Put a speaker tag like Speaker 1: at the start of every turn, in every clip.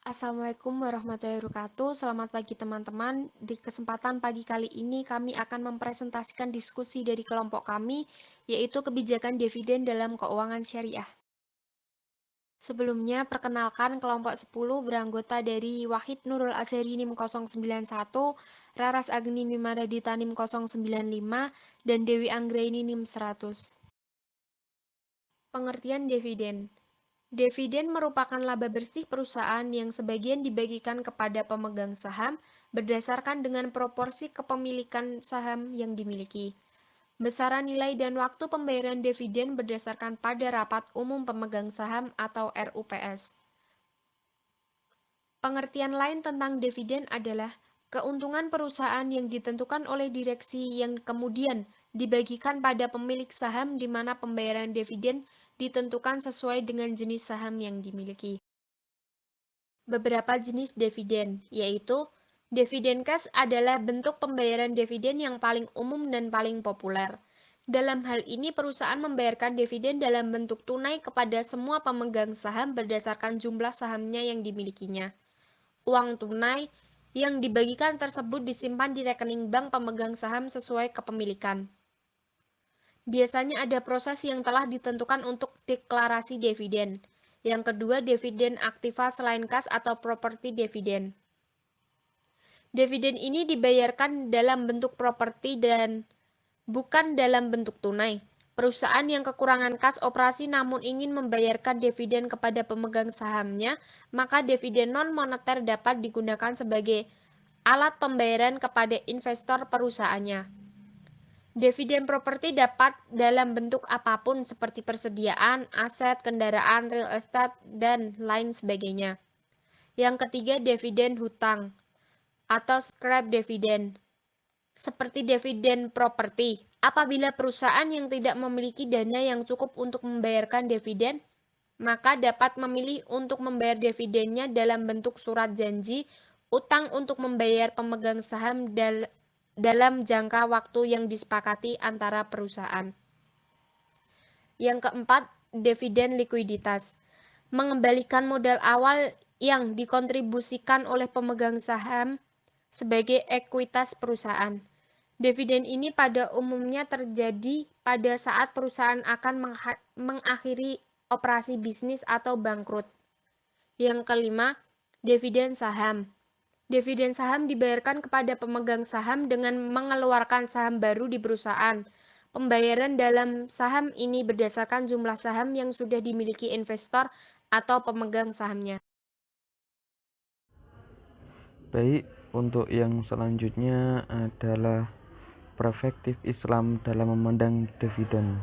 Speaker 1: Assalamualaikum warahmatullahi wabarakatuh. Selamat pagi teman-teman. Di kesempatan pagi kali ini kami akan mempresentasikan diskusi dari kelompok kami, yaitu kebijakan dividen dalam keuangan syariah. Sebelumnya, perkenalkan kelompok 10 beranggota dari Wahid Nurul Azhari NIM 091, Raras Agni Mimadadita NIM 095, dan Dewi Anggraini NIM 100. Pengertian dividen. Dividen merupakan laba bersih perusahaan yang sebagian dibagikan kepada pemegang saham berdasarkan dengan proporsi kepemilikan saham yang dimiliki. Besaran nilai dan waktu pembayaran dividen berdasarkan pada rapat umum pemegang saham atau RUPS. Pengertian lain tentang dividen adalah keuntungan perusahaan yang ditentukan oleh direksi yang kemudian dibagikan pada pemilik saham di mana pembayaran dividen ditentukan sesuai dengan jenis saham yang dimiliki. Beberapa jenis dividen, yaitu dividen cash adalah bentuk pembayaran dividen yang paling umum dan paling populer. Dalam hal ini, perusahaan membayarkan dividen dalam bentuk tunai kepada semua pemegang saham berdasarkan jumlah sahamnya yang dimilikinya. Uang tunai yang dibagikan tersebut disimpan di rekening bank pemegang saham sesuai kepemilikan. Biasanya ada proses yang telah ditentukan untuk deklarasi dividen. Yang kedua, dividen aktiva selain kas atau properti dividen. Dividen ini dibayarkan dalam bentuk properti dan bukan dalam bentuk tunai. Perusahaan yang kekurangan kas operasi namun ingin membayarkan dividen kepada pemegang sahamnya, maka dividen non-moneter dapat digunakan sebagai alat pembayaran kepada investor perusahaannya. Dividen properti dapat dalam bentuk apapun seperti persediaan, aset, kendaraan, real estate, dan lain sebagainya. Yang ketiga, dividen hutang atau scrap dividend. Seperti dividen properti, apabila perusahaan yang tidak memiliki dana yang cukup untuk membayarkan dividen, maka dapat memilih untuk membayar dividennya dalam bentuk surat janji utang untuk membayar pemegang saham dalam jangka waktu yang disepakati antara perusahaan. Yang keempat, dividen likuiditas. Mengembalikan modal awal yang dikontribusikan oleh pemegang saham sebagai ekuitas perusahaan. Dividen ini pada umumnya terjadi pada saat perusahaan akan mengakhiri operasi bisnis atau bangkrut. Yang kelima, dividen saham. Dividen saham dibayarkan kepada pemegang saham dengan mengeluarkan saham baru di perusahaan. Pembayaran dalam saham ini berdasarkan jumlah saham yang sudah dimiliki investor atau pemegang sahamnya.
Speaker 2: Baik, untuk yang selanjutnya adalah perspektif Islam dalam memandang dividen.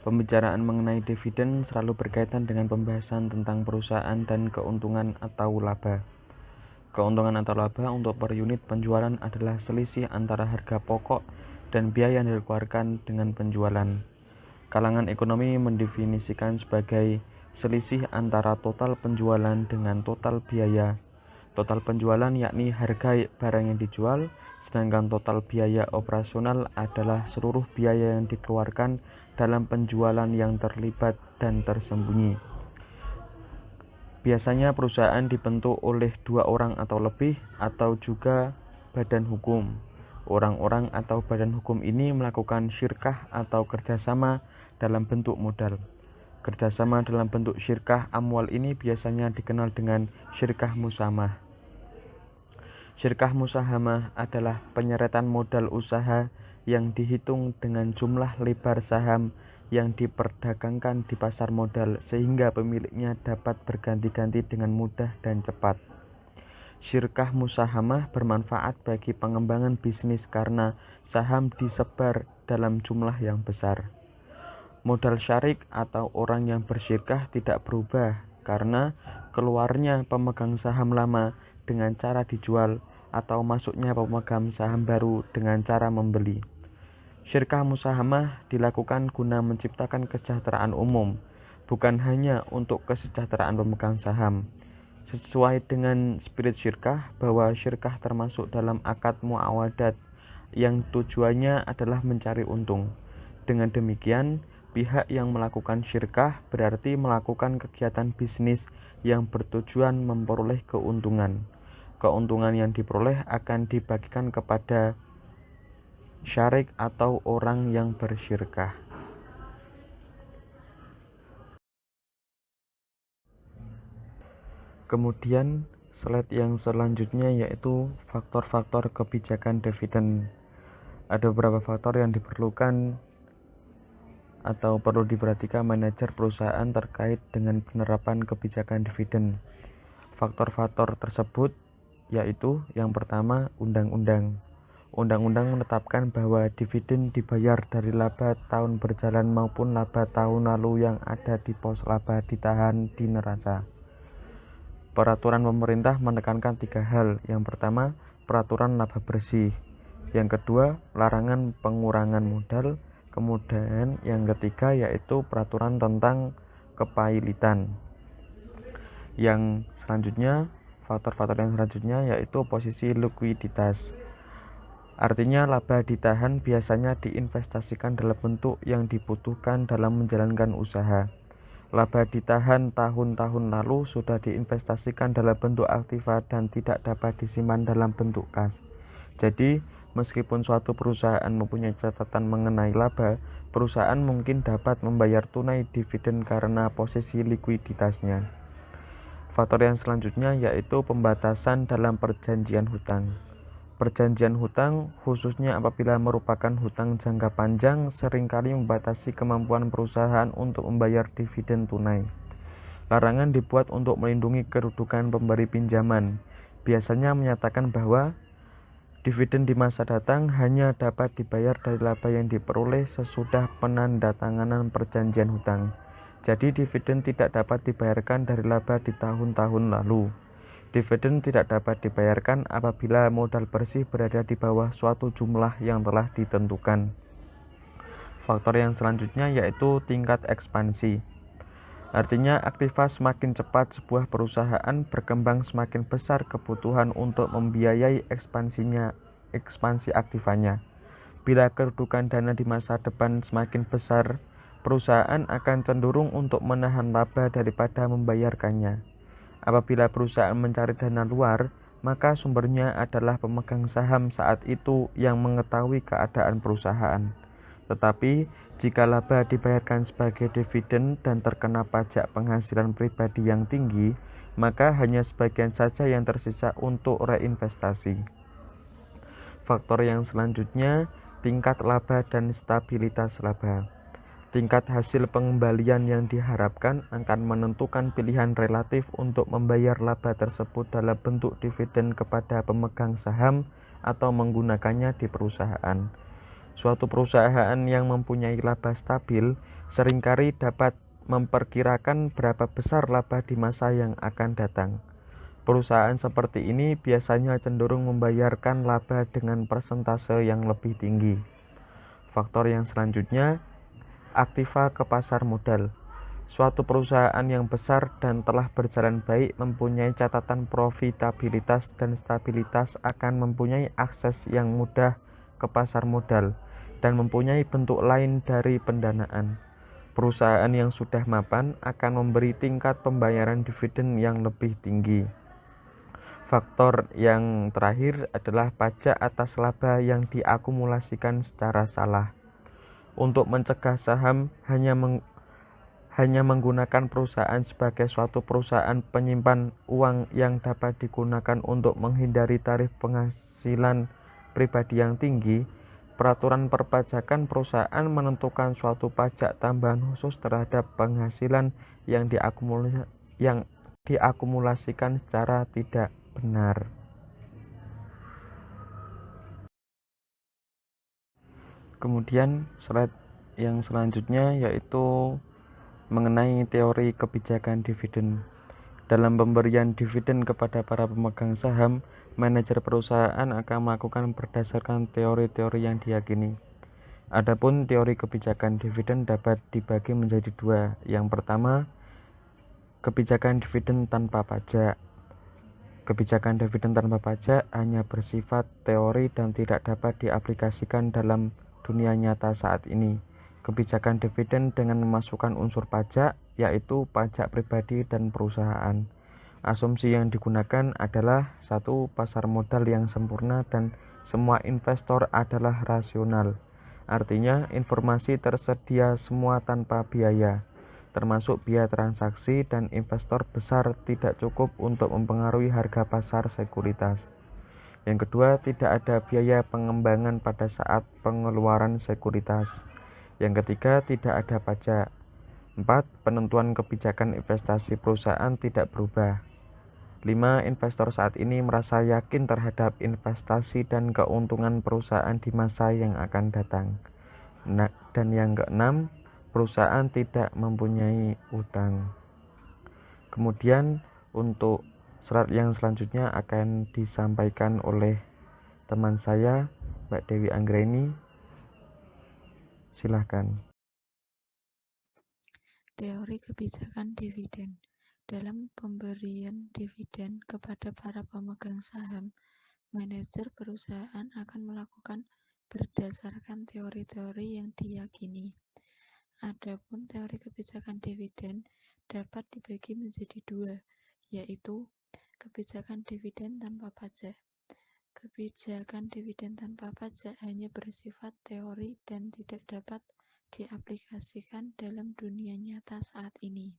Speaker 2: Pembicaraan mengenai dividen selalu berkaitan dengan pembahasan tentang perusahaan dan keuntungan atau laba. Keuntungan atau laba untuk per unit penjualan adalah selisih antara harga pokok dan biaya yang dikeluarkan dengan penjualan. Kalangan ekonomi mendefinisikan sebagai selisih antara total penjualan dengan total biaya. Total penjualan yakni harga barang yang dijual, sedangkan total biaya operasional adalah seluruh biaya yang dikeluarkan dalam penjualan yang terlibat dan tersembunyi. Biasanya perusahaan dibentuk oleh 2 orang atau lebih, atau juga badan hukum. Orang-orang atau badan hukum ini melakukan syirkah atau kerjasama dalam bentuk modal. Kerjasama dalam bentuk syirkah amwal ini biasanya dikenal dengan syirkah musamah. Syirkah musahamah adalah penyeretan modal usaha yang dihitung dengan jumlah lebar saham yang diperdagangkan di pasar modal sehingga pemiliknya dapat berganti-ganti dengan mudah dan cepat. Syirkah musahamah bermanfaat bagi pengembangan bisnis karena saham disebar dalam jumlah yang besar. Modal syarik atau orang yang bersyirkah tidak berubah karena keluarnya pemegang saham lama dengan cara dijual atau masuknya pemegang saham baru dengan cara membeli. Syirkah musahamah dilakukan guna menciptakan kesejahteraan umum, bukan hanya untuk kesejahteraan pemegang saham. Sesuai dengan spirit syirkah, bahwa syirkah termasuk dalam akad muawadat yang tujuannya adalah mencari untung. Dengan demikian, pihak yang melakukan syirkah berarti melakukan kegiatan bisnis yang bertujuan memperoleh keuntungan. Keuntungan yang diperoleh akan dibagikan kepada syarik atau orang yang bersyirkah. Kemudian slide yang selanjutnya yaitu faktor-faktor kebijakan dividen. Ada beberapa faktor yang diperlukan atau perlu diperhatikan manajer perusahaan terkait dengan penerapan kebijakan dividen. Faktor-faktor tersebut yaitu yang pertama, undang-undang. Undang-undang menetapkan bahwa dividen dibayar dari laba tahun berjalan maupun laba tahun lalu yang ada di pos laba ditahan di neraca. Peraturan pemerintah menekankan 3 hal. Yang pertama, peraturan laba bersih. Yang kedua, larangan pengurangan modal. Kemudian yang ketiga yaitu peraturan tentang kepailitan. Yang selanjutnya, faktor-faktor yang selanjutnya yaitu posisi likuiditas. Artinya laba ditahan biasanya diinvestasikan dalam bentuk yang dibutuhkan dalam menjalankan usaha. Laba ditahan tahun-tahun lalu sudah diinvestasikan dalam bentuk aktiva dan tidak dapat disimpan dalam bentuk kas. Jadi, meskipun suatu perusahaan mempunyai catatan mengenai laba, perusahaan mungkin dapat membayar tunai dividen karena posisi likuiditasnya. Faktor yang selanjutnya yaitu pembatasan dalam perjanjian hutang. Perjanjian hutang, khususnya apabila merupakan hutang jangka panjang, seringkali membatasi kemampuan perusahaan untuk membayar dividen tunai. Larangan dibuat untuk melindungi kedudukan pemberi pinjaman. Biasanya menyatakan bahwa dividen di masa datang hanya dapat dibayar dari laba yang diperoleh sesudah penandatanganan perjanjian hutang. Jadi dividen tidak dapat dibayarkan dari laba di tahun-tahun lalu. Dividen tidak dapat dibayarkan apabila modal bersih berada di bawah suatu jumlah yang telah ditentukan. Faktor yang selanjutnya yaitu tingkat ekspansi. Artinya aktiva semakin cepat sebuah perusahaan berkembang, semakin besar kebutuhan untuk membiayai ekspansi aktivanya. Bila kedudukan dana di masa depan semakin besar, perusahaan akan cenderung untuk menahan laba daripada membayarkannya. Apabila perusahaan mencari dana luar, maka sumbernya adalah pemegang saham saat itu yang mengetahui keadaan perusahaan. Tetapi, jika laba dibayarkan sebagai dividen dan terkena pajak penghasilan pribadi yang tinggi, maka hanya sebagian saja yang tersisa untuk reinvestasi. Faktor yang selanjutnya, tingkat laba dan stabilitas laba. Tingkat hasil pengembalian yang diharapkan akan menentukan pilihan relatif untuk membayar laba tersebut dalam bentuk dividen kepada pemegang saham atau menggunakannya di perusahaan. Suatu perusahaan yang mempunyai laba stabil seringkali dapat memperkirakan berapa besar laba di masa yang akan datang. Perusahaan seperti ini biasanya cenderung membayarkan laba dengan persentase yang lebih tinggi. Faktor yang selanjutnya, aktiva ke pasar modal. Suatu perusahaan yang besar dan telah berjalan baik mempunyai catatan profitabilitas dan stabilitas akan mempunyai akses yang mudah ke pasar modal dan mempunyai bentuk lain dari pendanaan. Perusahaan yang sudah mapan akan memberi tingkat pembayaran dividen yang lebih tinggi. Faktor yang terakhir adalah pajak atas laba yang diakumulasikan secara salah. Untuk mencegah saham hanya menggunakan perusahaan sebagai suatu perusahaan penyimpan uang yang dapat digunakan untuk menghindari tarif penghasilan pribadi yang tinggi, peraturan perpajakan perusahaan menentukan suatu pajak tambahan khusus terhadap penghasilan yang diakumulasikan secara tidak benar. Kemudian slide yang selanjutnya yaitu mengenai teori kebijakan dividen. Dalam pemberian dividen kepada para pemegang saham, manajer perusahaan akan melakukan berdasarkan teori-teori yang diyakini. Adapun teori kebijakan dividen dapat dibagi menjadi dua. Yang pertama, kebijakan dividen tanpa pajak. Kebijakan dividen tanpa pajak hanya bersifat teori dan tidak dapat diaplikasikan dalam dunia nyata saat ini. Kebijakan dividen dengan memasukkan unsur pajak yaitu pajak pribadi dan perusahaan. Asumsi yang digunakan adalah satu pasar modal yang sempurna dan semua investor adalah rasional. Artinya, informasi tersedia semua tanpa biaya, termasuk biaya transaksi, dan investor besar tidak cukup untuk mempengaruhi harga pasar sekuritas. Yang kedua, tidak ada biaya pengembangan pada saat pengeluaran sekuritas. Yang ketiga, tidak ada pajak. 4. Penentuan kebijakan investasi perusahaan tidak berubah. 5. Investor saat ini merasa yakin terhadap investasi dan keuntungan perusahaan di masa yang akan datang. Dan yang keenam, perusahaan tidak mempunyai utang. Kemudian untuk slide yang selanjutnya akan disampaikan oleh teman saya, Mbak Dewi Anggreni. Silahkan.
Speaker 3: Teori kebijakan dividen. Dalam pemberian dividen kepada para pemegang saham, manajer perusahaan akan melakukan berdasarkan teori-teori yang diyakini. Adapun teori kebijakan dividen dapat dibagi menjadi dua, yaitu kebijakan dividen tanpa pajak. Kebijakan dividen tanpa pajak hanya bersifat teori dan tidak dapat diaplikasikan dalam dunia nyata saat ini.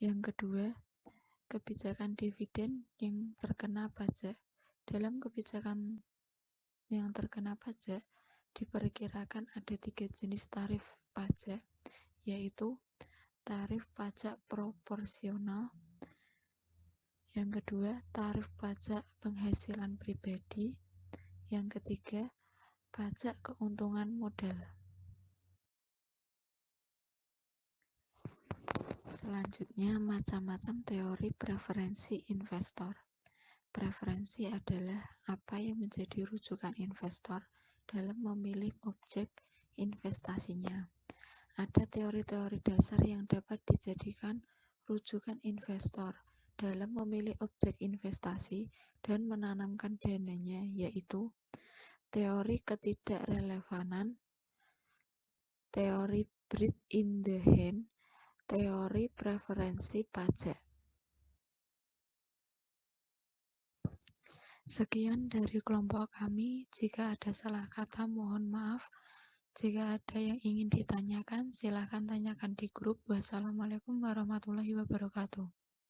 Speaker 3: Yang kedua, kebijakan dividen yang terkena pajak. Dalam kebijakan yang terkena pajak, diperkirakan ada 3 jenis tarif pajak, yaitu tarif pajak proporsional, yang kedua tarif pajak penghasilan pribadi, yang ketiga pajak keuntungan modal. Selanjutnya, macam-macam teori preferensi investor. Preferensi adalah apa yang menjadi rujukan investor dalam memilih objek investasinya. Ada teori-teori dasar yang dapat dijadikan rujukan investor dalam memilih objek investasi dan menanamkan dananya, yaitu teori ketidakrelevanan, teori bird in the hand, teori preferensi pajak. Sekian dari kelompok kami. Jika ada salah kata, mohon maaf. Jika ada yang ingin ditanyakan, silakan tanyakan di grup. Wassalamualaikum warahmatullahi wabarakatuh.